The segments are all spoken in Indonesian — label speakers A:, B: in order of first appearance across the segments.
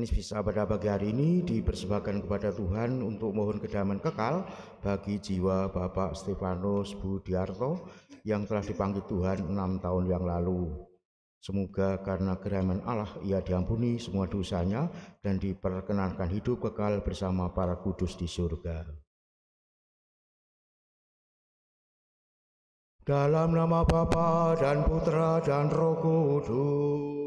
A: Misa pada pagi hari ini dipersembahkan kepada Tuhan untuk mohon kedamaian kekal bagi jiwa Bapak Stefanus Budiarto yang telah dipanggil Tuhan 6 tahun yang lalu. Semoga karena kerahiman Allah ia diampuni semua dosanya dan diperkenankan hidup kekal bersama para kudus di surga. Dalam nama Bapa dan Putra dan Roh Kudus.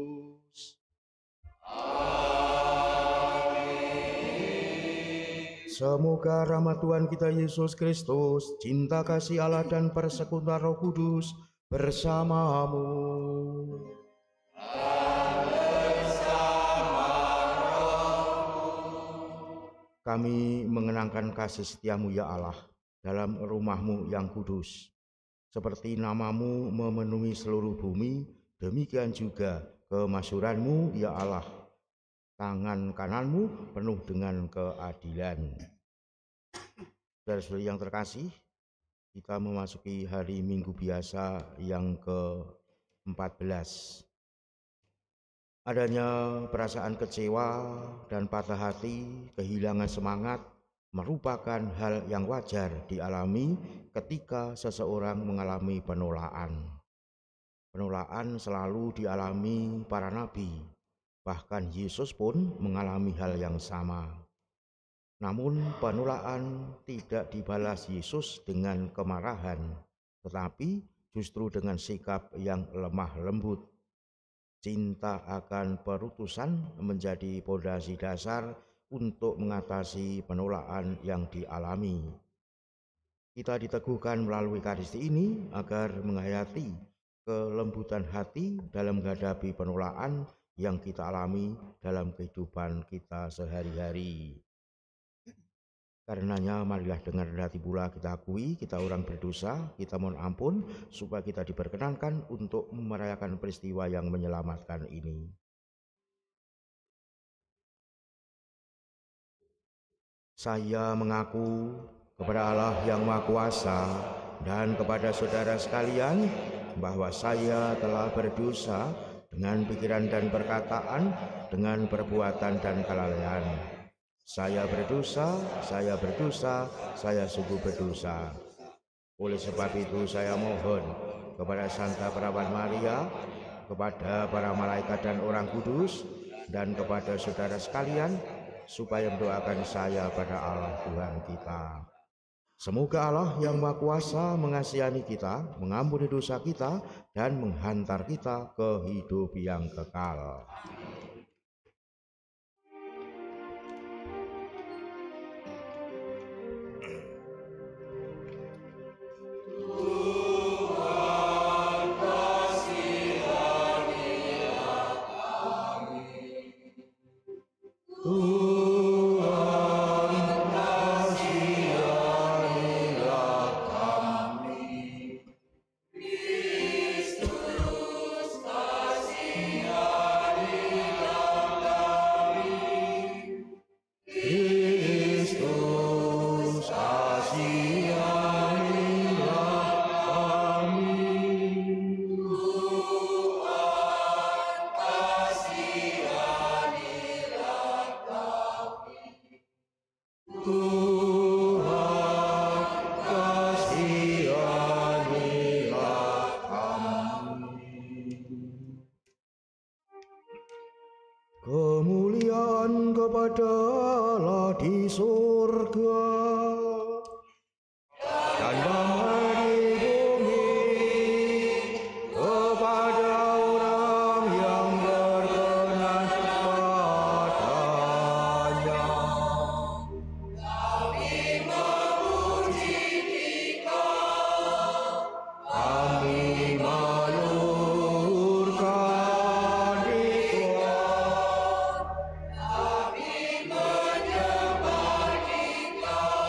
A: Semoga rahmat Tuhan kita Yesus Kristus, cinta kasih Allah dan persekutuan Roh Kudus bersamamu. Kami mengenangkan kasih setiamu ya Allah dalam rumahmu yang kudus. Seperti namamu memenuhi seluruh bumi, demikian juga kemasyuranmu ya Allah. Tangan kananmu penuh dengan keadilan. Saudara-saudari yang terkasih, kita memasuki hari Minggu biasa yang ke-14. Adanya perasaan kecewa dan patah hati, kehilangan semangat merupakan hal yang wajar dialami ketika seseorang mengalami penolakan. Penolakan selalu dialami para nabi. Bahkan Yesus pun mengalami hal yang sama. Namun penolakan tidak dibalas Yesus dengan kemarahan, tetapi justru dengan sikap yang lemah lembut. Cinta akan perutusan menjadi pondasi dasar untuk mengatasi penolakan yang dialami. Kita diteguhkan melalui Ekaristi ini agar menghayati kelembutan hati dalam menghadapi penolakan yang kita alami dalam kehidupan kita sehari-hari. Karenanya marilah dengan rendah hati pula kita akui kita orang berdosa, kita mohon ampun supaya kita diperkenankan untuk merayakan peristiwa yang menyelamatkan ini. Saya mengaku kepada Allah yang Maha Kuasa dan kepada saudara sekalian bahwa saya telah berdosa dengan pikiran dan perkataan, dengan perbuatan dan kelalaian. Saya berdosa, saya sungguh berdosa. Oleh sebab itu saya mohon kepada Santa Perawan Maria, kepada para malaikat dan orang kudus, dan kepada saudara sekalian, supaya mendoakan saya pada Allah Tuhan kita. Semoga Allah yang Maha Kuasa mengasihani kita, mengampuni dosa kita, dan menghantar kita ke hidup yang kekal. Kemuliaan kepada Allah di surga dan damai di bumi kepada orang yang berkenan padanya. Kami memuji Dikau, kami meluhurkan Dikau. Kami menyembah Dikau.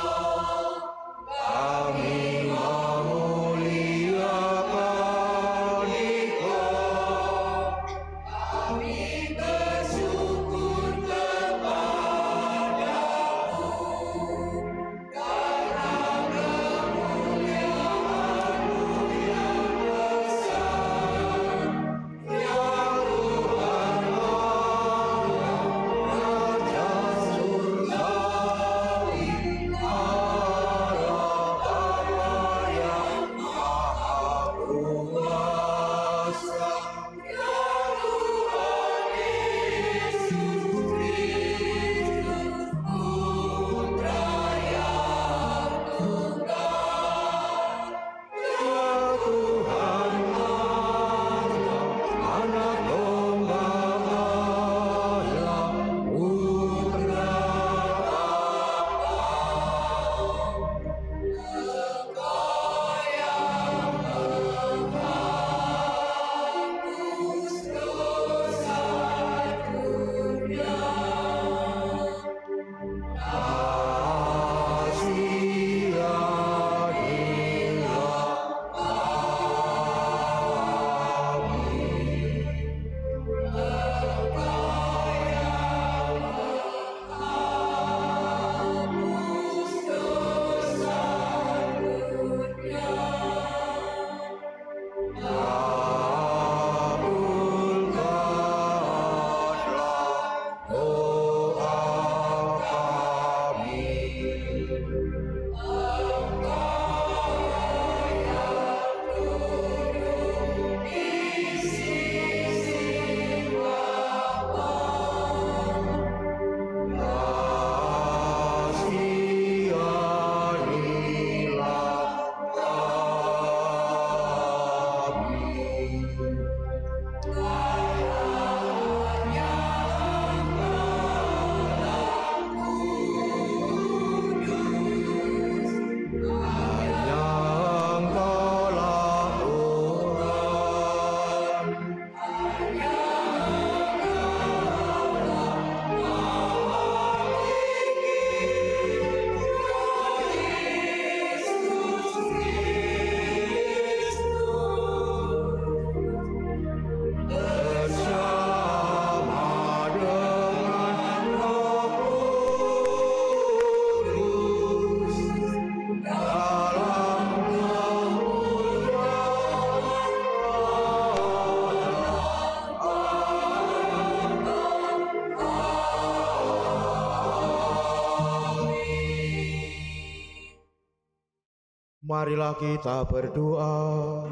A: Marilah kita berdoa.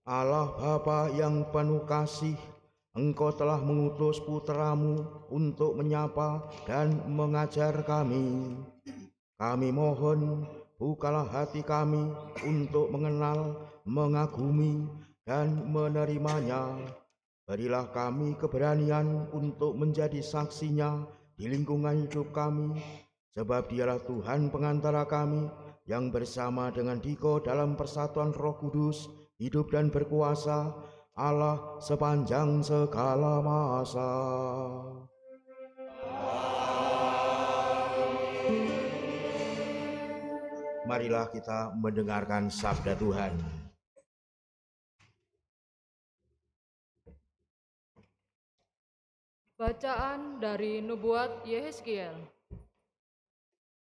A: Allah Bapa yang penuh kasih, Engkau telah mengutus putra-Mu untuk menyapa dan mengajar kami. Kami mohon, bukalah hati kami untuk mengenal, mengagumi, dan menerimanya. Berilah kami keberanian untuk menjadi saksinya di lingkungan hidup kami, sebab Dialah Tuhan pengantara kami yang bersama dengan Diko dalam persatuan Roh Kudus, hidup dan berkuasa, Allah sepanjang segala masa. Marilah kita mendengarkan sabda Tuhan.
B: Bacaan dari Nubuat Yehezkiel.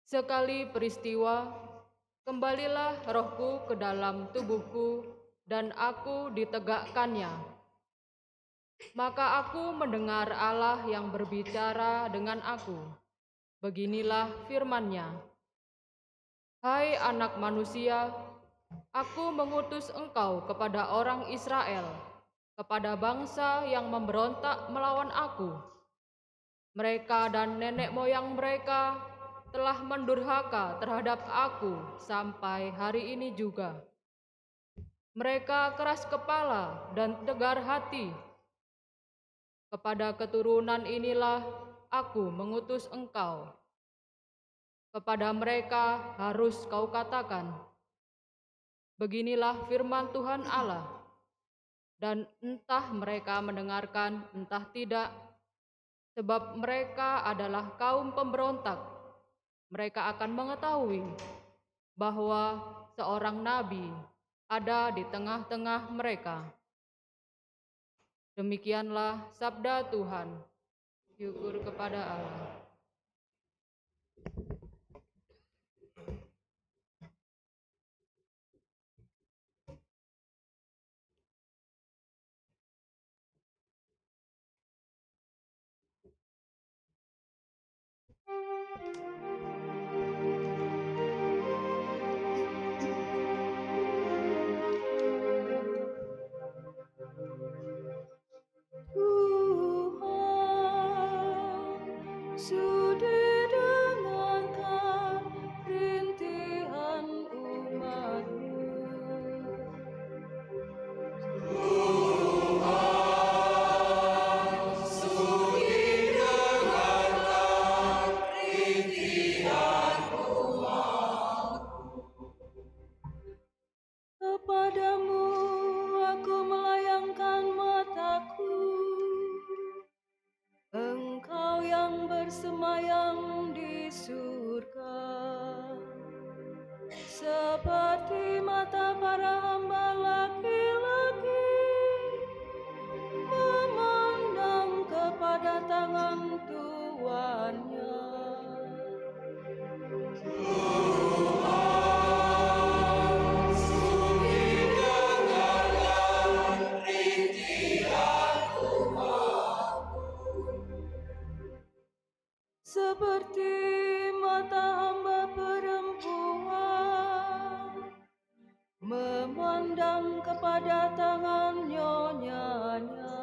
B: Sekali peristiwa, kembalilah rohku ke dalam tubuhku, dan aku ditegakkannya. Maka aku mendengar Allah yang berbicara dengan aku. Beginilah firman-Nya. Hai anak manusia, aku mengutus engkau kepada orang Israel, kepada bangsa yang memberontak melawan aku. Mereka dan nenek moyang mereka telah mendurhaka terhadap aku sampai hari ini juga. Mereka keras kepala dan tegar hati. Kepada keturunan inilah aku mengutus engkau. Kepada mereka harus kau katakan, beginilah firman Tuhan Allah. Dan entah mereka mendengarkan, entah tidak, sebab mereka adalah kaum pemberontak. Mereka akan mengetahui bahwa seorang nabi ada di tengah-tengah mereka. Demikianlah sabda Tuhan. Syukur kepada Allah.
C: Tuhan sudah dengarkan rintihan umat-Mu. Tuhan sudi dengarkan rintihan umat-Mu. Kepadamu aku melayangkan mataku, Engkau yang bersemayam di surga, seperti mata para hamba laki-laki memandang kepada tangan tuannya. Tuhan sudi dengarkan rintihan umat-Mu. Seperti mata hamba perempuan memandang kepada tangan nyonyanya,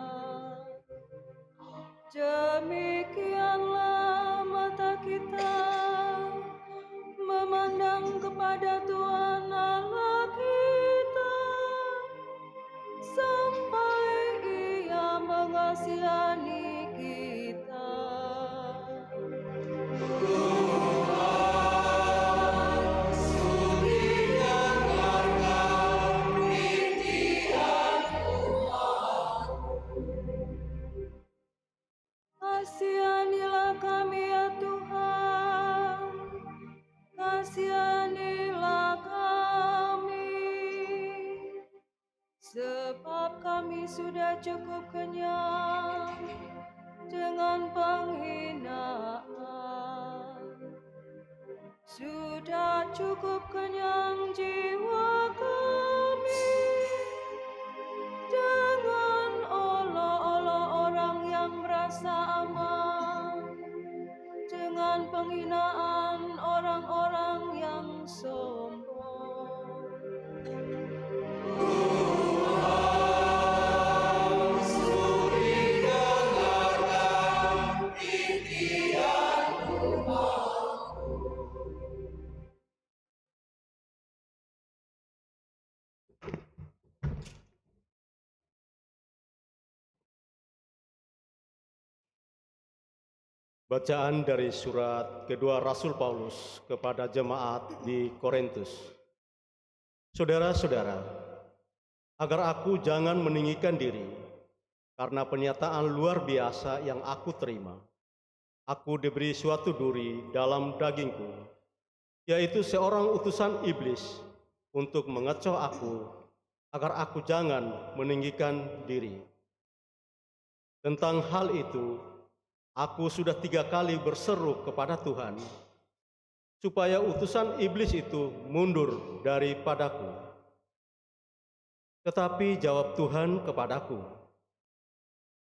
C: demikianlah mata kita memandang kepada Tuhan Allah kita, sampai Ia mengasihani kita. Tuhan sudi dengarkan rintihan umat-Mu. Kasihanilah kami ya Tuhan, kasihanilah kami, sebab kami sudah cukup kenyang dengan penghinaan. Sudah cukup kenyang jiwa kami dengan olah-olah orang yang merasa aman, dengan penghinaan
D: Bacaan dari surat kedua Rasul Paulus kepada jemaat di Korintus. Saudara-saudara, agar aku jangan meninggikan diri, karena pernyataan luar biasa yang aku terima. Aku diberi suatu duri dalam dagingku, yaitu seorang utusan iblis untuk mengecoh aku, agar aku jangan meninggikan diri. Tentang hal itu, aku sudah 3 kali berseru kepada Tuhan, supaya utusan iblis itu mundur daripadaku. Tetapi jawab Tuhan kepadaku,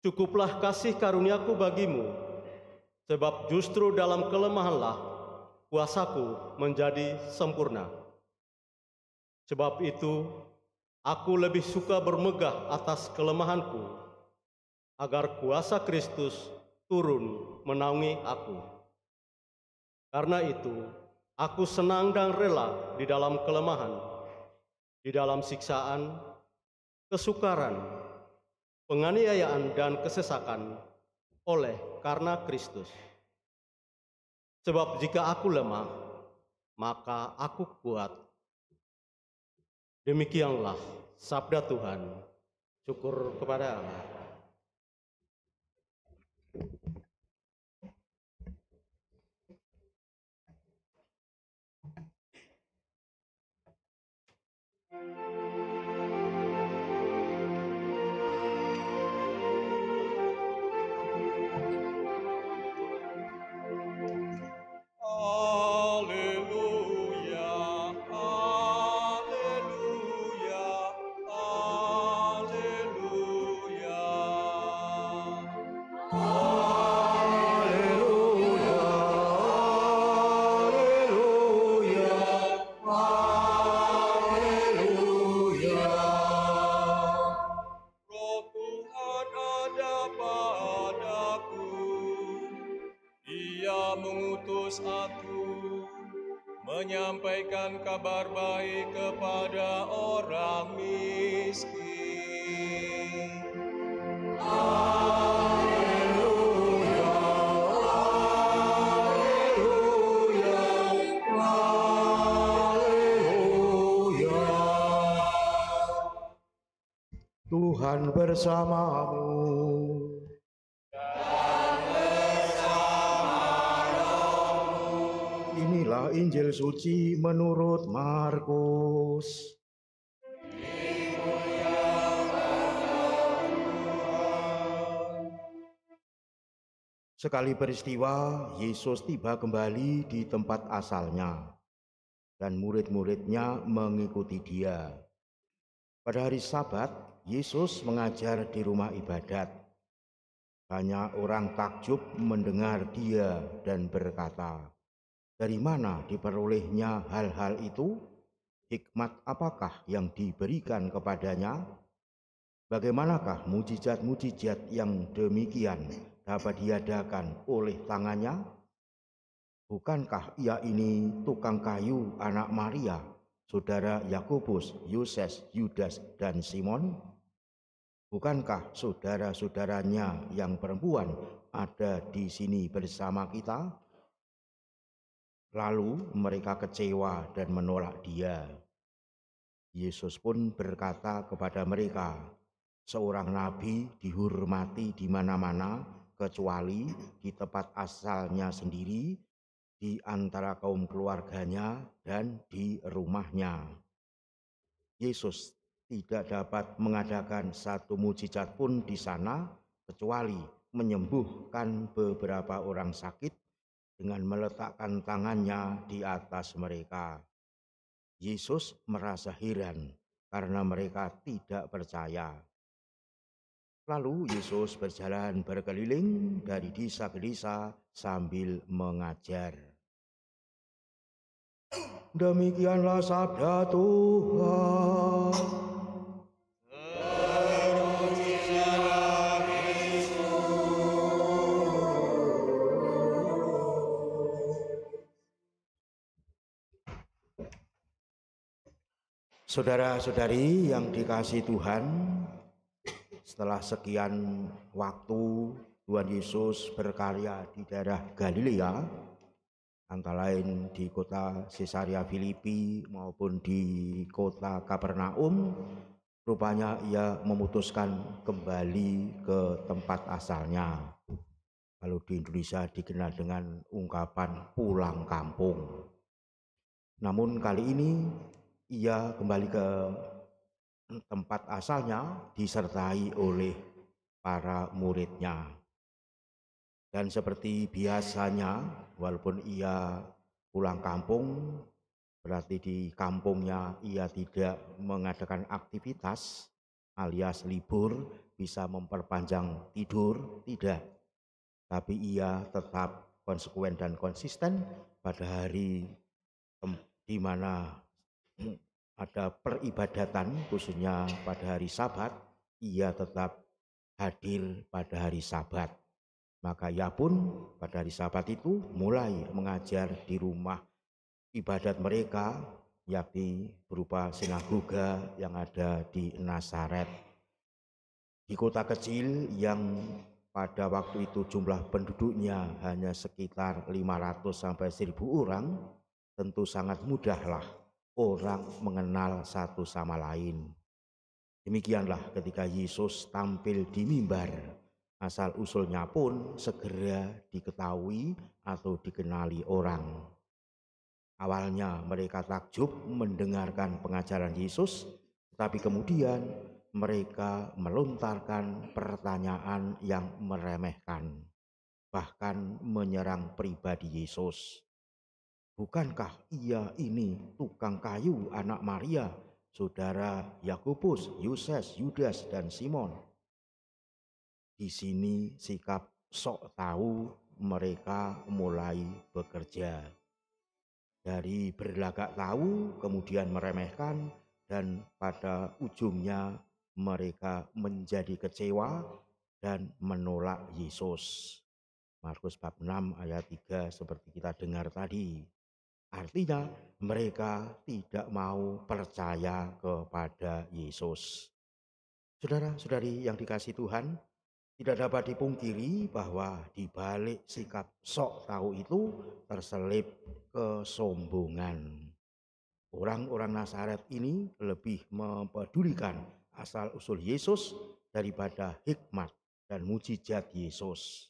D: "Cukuplah kasih karuniaku bagimu, sebab justru dalam kelemahanlah kuasaku menjadi sempurna. Sebab itu, aku lebih suka bermegah atas kelemahanku, agar kuasa Kristus turun menaungi aku. Karena itu, aku senang dan rela di dalam kelemahan, di dalam siksaan, kesukaran, penganiayaan dan kesesakan oleh karena Kristus. Sebab jika aku lemah, maka aku kuat." Demikianlah sabda Tuhan. Syukur kepada Allah.
E: Menyampaikan kabar baik kepada orang miskin. Haleluya, haleluya, haleluya.
A: Tuhan bersamamu. Inilah Injil suci menurut Markus. Sekali peristiwa, Yesus tiba kembali di tempat asalnya, dan murid-muridnya mengikuti dia. Pada hari Sabat, Yesus mengajar di rumah ibadat. Banyak orang takjub mendengar dia dan berkata, "Dari mana diperolehnya hal-hal itu? Hikmat apakah yang diberikan kepadanya? Bagaimanakah mujizat-mujizat yang demikian dapat diadakan oleh tangannya? Bukankah ia ini tukang kayu anak Maria, saudara Yakobus, Yoses, Yudas, dan Simon? Bukankah saudara-saudaranya yang perempuan ada di sini bersama kita?" Lalu mereka kecewa dan menolak dia. Yesus pun berkata kepada mereka, "Seorang nabi dihormati di mana-mana kecuali di tempat asalnya sendiri, di antara kaum keluarganya dan di rumahnya." Yesus tidak dapat mengadakan satu mujizat pun di sana kecuali menyembuhkan beberapa orang sakit dengan meletakkan tangannya di atas mereka. Yesus merasa heran karena mereka tidak percaya. Lalu Yesus berjalan berkeliling dari desa ke desa sambil mengajar. Demikianlah sabda Tuhan. Saudara-saudari yang dikasihi Tuhan, setelah sekian waktu Tuhan Yesus berkarya di daerah Galilea, antara lain di kota Caesarea Filipi maupun di kota Kapernaum. Rupanya ia memutuskan kembali ke tempat asalnya. Kalau di Indonesia dikenal dengan ungkapan pulang kampung. Namun kali ini ia kembali ke tempat asalnya disertai oleh para muridnya. Dan seperti biasanya, walaupun ia pulang kampung, berarti di kampungnya ia tidak mengadakan aktivitas alias libur, bisa memperpanjang tidur, tidak. Tapi ia tetap konsekuen dan konsisten pada hari di mana ada peribadatan, khususnya pada hari Sabat, ia tetap hadir pada hari Sabat. Maka ia pun pada hari Sabat itu mulai mengajar di rumah ibadat mereka, yakni berupa sinagoga yang ada di Nazaret. Di kota kecil yang pada waktu itu jumlah penduduknya hanya sekitar 500 sampai 1000 orang, tentu sangat mudahlah orang mengenal satu sama lain. Demikianlah ketika Yesus tampil di mimbar, asal-usulnya pun segera diketahui atau dikenali orang. Awalnya mereka takjub mendengarkan pengajaran Yesus, tetapi kemudian mereka melontarkan pertanyaan yang meremehkan, bahkan menyerang pribadi Yesus. Bukankah ia ini tukang kayu anak Maria, saudara Yakobus, Yoses, Yudas, dan Simon? Di sini sikap sok tahu mereka mulai bekerja. Dari berlagak tahu kemudian meremehkan, dan pada ujungnya mereka menjadi kecewa dan menolak Yesus. Markus bab 6 ayat 3 seperti kita dengar tadi. Artinya mereka tidak mau percaya kepada Yesus. Saudara-saudari yang dikasihi Tuhan, tidak dapat dipungkiri bahwa di balik sikap sok tahu itu terselip kesombongan. Orang-orang Nazaret ini lebih mempedulikan asal-usul Yesus daripada hikmat dan mujizat Yesus.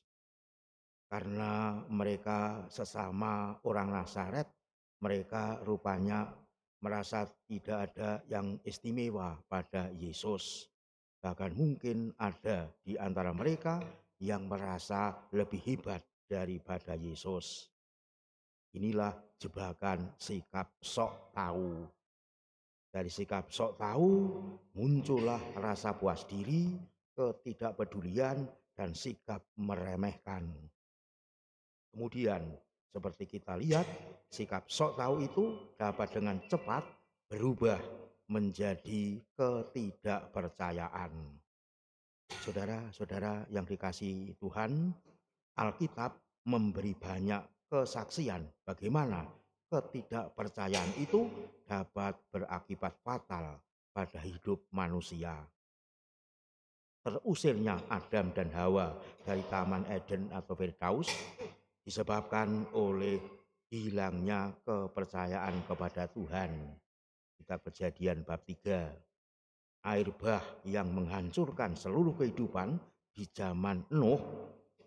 A: Karena mereka sesama orang Nazaret, mereka rupanya merasa tidak ada yang istimewa pada Yesus. Bahkan mungkin ada di antara mereka yang merasa lebih hebat daripada Yesus. Inilah jebakan sikap sok tahu. Dari sikap sok tahu muncullah rasa puas diri, ketidakpedulian, dan sikap meremehkan. Kemudian seperti kita lihat, sikap sok tahu itu dapat dengan cepat berubah menjadi ketidakpercayaan. Saudara-saudara yang dikasihi Tuhan, Alkitab memberi banyak kesaksian bagaimana ketidakpercayaan itu dapat berakibat fatal pada hidup manusia. Terusirnya Adam dan Hawa dari Taman Eden atau Firdaus disebabkan oleh hilangnya kepercayaan kepada Tuhan. Kitab Kejadian bab 3. Air bah yang menghancurkan seluruh kehidupan di zaman Nuh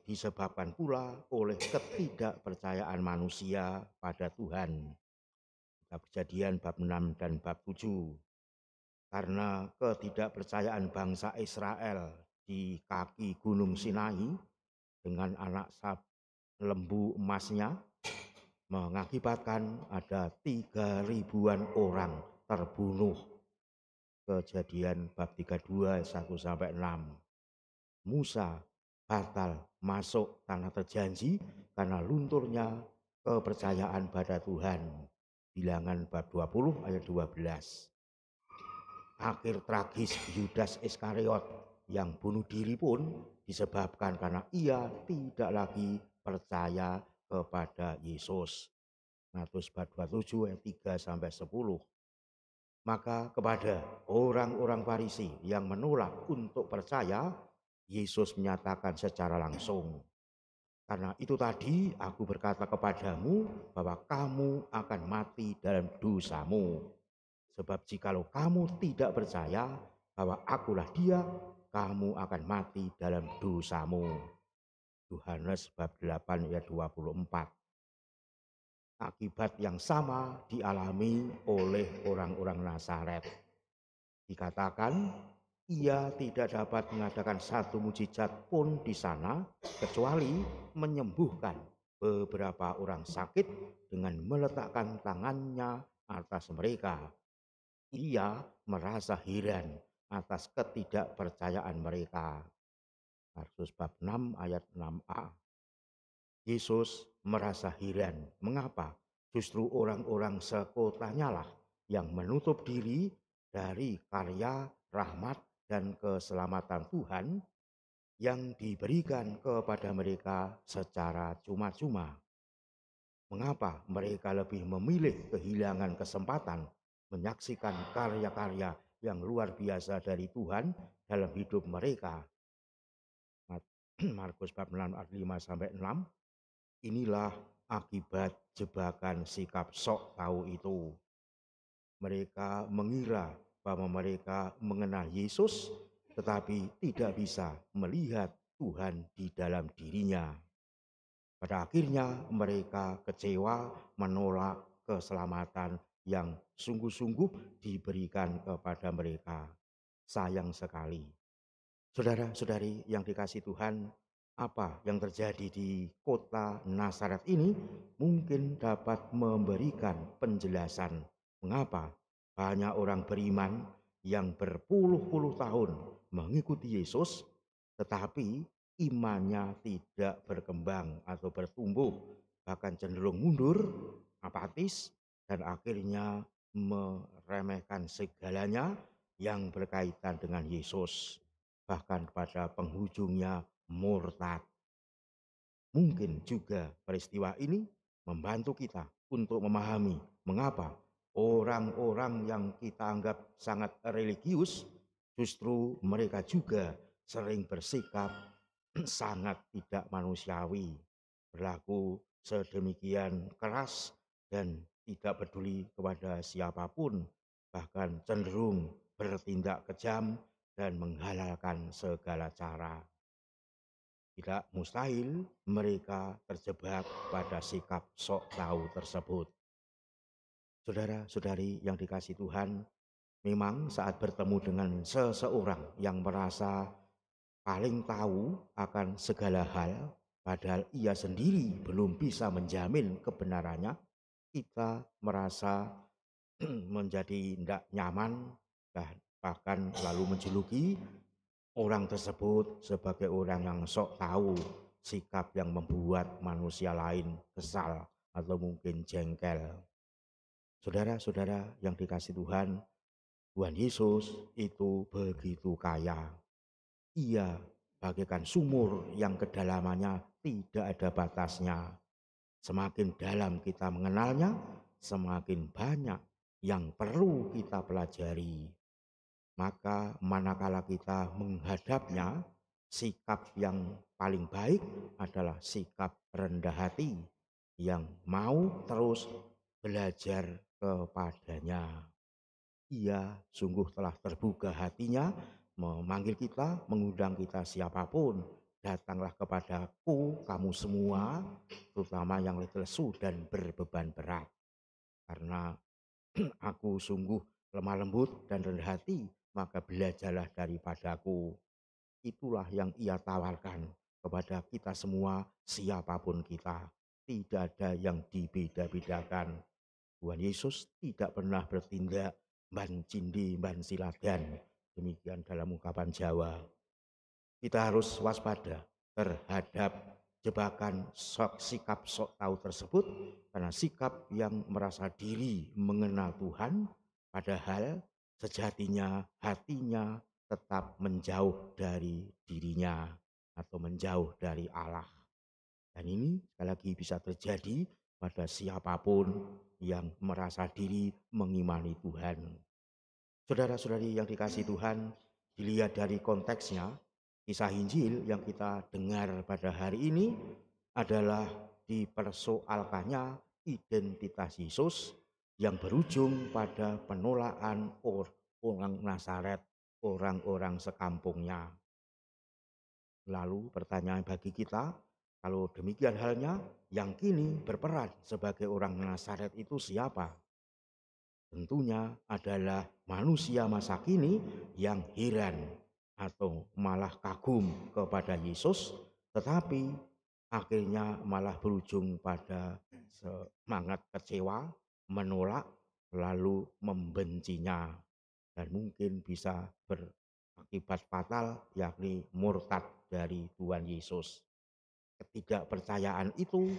A: disebabkan pula oleh ketidakpercayaan manusia pada Tuhan. Kitab Kejadian bab 6 dan bab 7. Karena ketidakpercayaan bangsa Israel di kaki Gunung Sinai dengan anak lembu emasnya mengakibatkan ada 3.000-an orang terbunuh. Kejadian bab 32 1 sampai 6. Musa batal masuk tanah terjanji karena lunturnya kepercayaan pada Tuhan. Bilangan bab 20 ayat 12. Akhir tragis Yudas Iskariot yang bunuh diri pun disebabkan karena ia tidak lagi percaya kepada Yesus. Matius bab 27 ayat 3 sampai 10. Maka kepada orang-orang Farisi yang menolak untuk percaya, Yesus menyatakan secara langsung, "Karena itu tadi aku berkata kepadamu bahwa kamu akan mati dalam dosamu. Sebab jikalau kamu tidak percaya bahwa akulah dia, kamu akan mati dalam dosamu." Yohanes bab 8 ayat 24. Akibat yang sama dialami oleh orang-orang Nazaret. Dikatakan ia tidak dapat mengadakan satu mujizat pun di sana kecuali menyembuhkan beberapa orang sakit dengan meletakkan tangannya atas mereka. Ia merasa heran atas ketidakpercayaan mereka. Markus bab 6 ayat 6a. Yesus merasa heran. Mengapa justru orang-orang sekotanya lah yang menutup diri dari karya rahmat dan keselamatan Tuhan yang diberikan kepada mereka secara cuma-cuma. Mengapa mereka lebih memilih kehilangan kesempatan menyaksikan karya-karya yang luar biasa dari Tuhan dalam hidup mereka? Markus bab 6 ayat 5 sampai 6. Inilah akibat jebakan sikap sok tahu itu. Mereka mengira bahwa mereka mengenal Yesus, tetapi tidak bisa melihat Tuhan di dalam dirinya. Pada akhirnya mereka kecewa menolak keselamatan yang sungguh-sungguh diberikan kepada mereka. Sayang sekali. Saudara-saudari yang dikasihi Tuhan, apa yang terjadi di kota Nazaret ini mungkin dapat memberikan penjelasan mengapa banyak orang beriman yang berpuluh-puluh tahun mengikuti Yesus, tetapi imannya tidak berkembang atau bertumbuh, bahkan cenderung mundur, apatis, dan akhirnya meremehkan segalanya yang berkaitan dengan Yesus. Bahkan pada penghujungnya murtad. Mungkin juga peristiwa ini membantu kita untuk memahami mengapa orang-orang yang kita anggap sangat religius justru mereka juga sering bersikap sangat tidak manusiawi, berlaku sedemikian keras dan tidak peduli kepada siapapun, bahkan cenderung bertindak kejam dan menghalalkan segala cara. Tidak mustahil mereka terjebak pada sikap sok tahu tersebut. Saudara-saudari yang dikasihi Tuhan, memang saat bertemu dengan seseorang yang merasa paling tahu akan segala hal, padahal ia sendiri belum bisa menjamin kebenarannya, kita merasa menjadi tidak nyaman dan bahkan lalu menjuluki orang tersebut sebagai orang yang sok tahu, sikap yang membuat manusia lain kesal atau mungkin jengkel. Saudara-saudara yang dikasihi Tuhan, Tuhan Yesus itu begitu kaya. Ia bagaikan sumur yang kedalamannya tidak ada batasnya. Semakin dalam kita mengenalnya, semakin banyak yang perlu kita pelajari. Maka manakala kita menghadapnya, sikap yang paling baik adalah sikap rendah hati yang mau terus belajar kepadanya. Ia sungguh telah terbuka hatinya memanggil kita, mengundang kita siapapun. Datanglah kepadaku kamu semua, terutama yang lesu dan berbeban berat. Karena aku sungguh lemah lembut dan rendah hati, maka belajarlah daripadaku. Itulah yang ia tawarkan kepada kita semua, siapapun kita. Tidak ada yang dibeda-bedakan. Tuhan Yesus tidak pernah bertindak ban cindi, ban siladan. Demikian dalam ungkapan Jawa. Kita harus waspada terhadap jebakan sikap sok tahu tersebut, karena sikap yang merasa diri mengenal Tuhan, padahal sejatinya hatinya tetap menjauh dari dirinya atau menjauh dari Allah. Dan ini sekali lagi bisa terjadi pada siapapun yang merasa diri mengimani Tuhan. Saudara-saudari yang dikasihi Tuhan, dilihat dari konteksnya, Kisah Injil yang kita dengar pada hari ini adalah dipersoalkannya identitas Yesus yang berujung pada penolakan orang Nazaret, orang-orang sekampungnya. Lalu pertanyaan bagi kita, kalau demikian halnya, yang kini berperan sebagai orang Nazaret itu siapa? Tentunya adalah manusia masa kini yang heran atau malah kagum kepada Yesus, tetapi akhirnya malah berujung pada semangat kecewa, menolak, lalu membencinya, dan mungkin bisa berakibat fatal, yakni murtad dari Tuhan Yesus. Ketidakpercayaan itu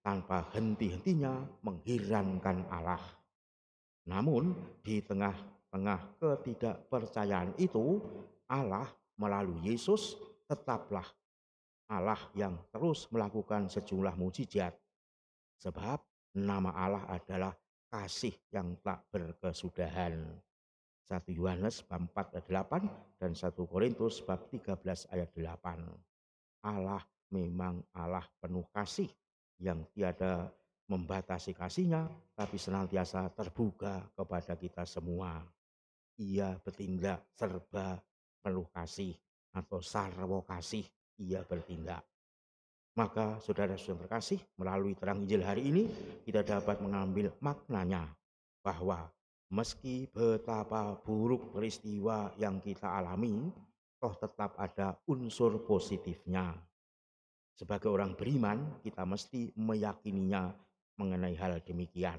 A: tanpa henti-hentinya mengherankan Allah. Namun di tengah-tengah ketidakpercayaan itu, Allah melalui Yesus tetaplah Allah yang terus melakukan sejumlah mujizat. Sebab nama Allah adalah kasih yang tak berkesudahan. 1 Yohanes bab 4 ayat 8 dan 1 Korintus bab 13 ayat 8. Allah memang Allah penuh kasih yang tiada membatasi kasihnya, tapi senantiasa terbuka kepada kita semua. Ia bertindak serba penuh kasih atau sarwa kasih, ia bertindak. Maka saudara-saudara terkasih, melalui terang Injil hari ini kita dapat mengambil maknanya bahwa meski betapa buruk peristiwa yang kita alami, toh tetap ada unsur positifnya. Sebagai orang beriman, kita mesti meyakininya mengenai hal demikian.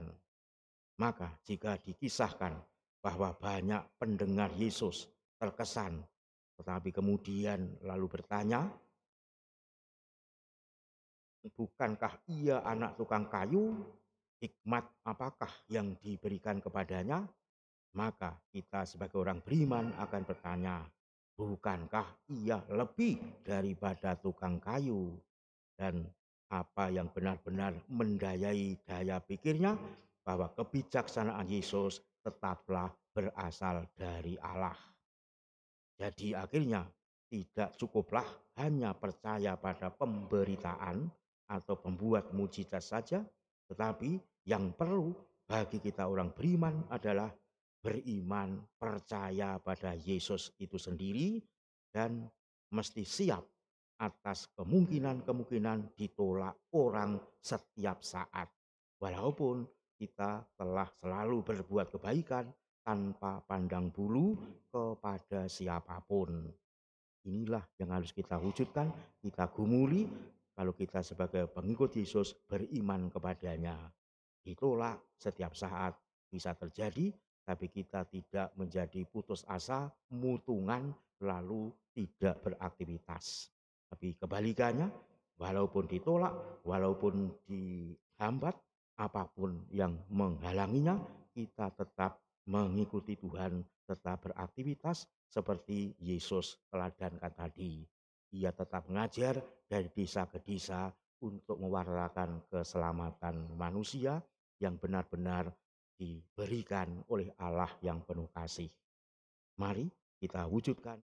A: Maka jika dikisahkan bahwa banyak pendengar Yesus terkesan, tetapi kemudian lalu bertanya, bukankah ia anak tukang kayu? Hikmat apakah yang diberikan kepadanya? Maka kita sebagai orang beriman akan bertanya, bukankah ia lebih daripada tukang kayu? Dan apa yang benar-benar mendayai daya pikirnya, bahwa kebijaksanaan Yesus tetaplah berasal dari Allah. Jadi akhirnya tidak cukuplah hanya percaya pada pemberitaan atau pembuat mujizat saja, tetapi yang perlu bagi kita orang beriman adalah beriman, percaya pada Yesus itu sendiri, dan mesti siap atas kemungkinan-kemungkinan ditolak orang setiap saat. Walaupun kita telah selalu berbuat kebaikan tanpa pandang bulu kepada siapapun. Inilah yang harus kita wujudkan, kita gumuli kalau kita sebagai pengikut Yesus beriman kepadanya. Ditolak setiap saat bisa terjadi, tapi kita tidak menjadi putus asa, mutungan, lalu tidak beraktivitas. Tapi kebalikannya, walaupun ditolak, walaupun dihambat, apapun yang menghalanginya, kita tetap mengikuti Tuhan, tetap beraktivitas seperti Yesus teladankan tadi. Ia tetap mengajar dari desa ke desa untuk mewartakan keselamatan manusia yang benar-benar diberikan oleh Allah yang penuh kasih. Mari kita wujudkan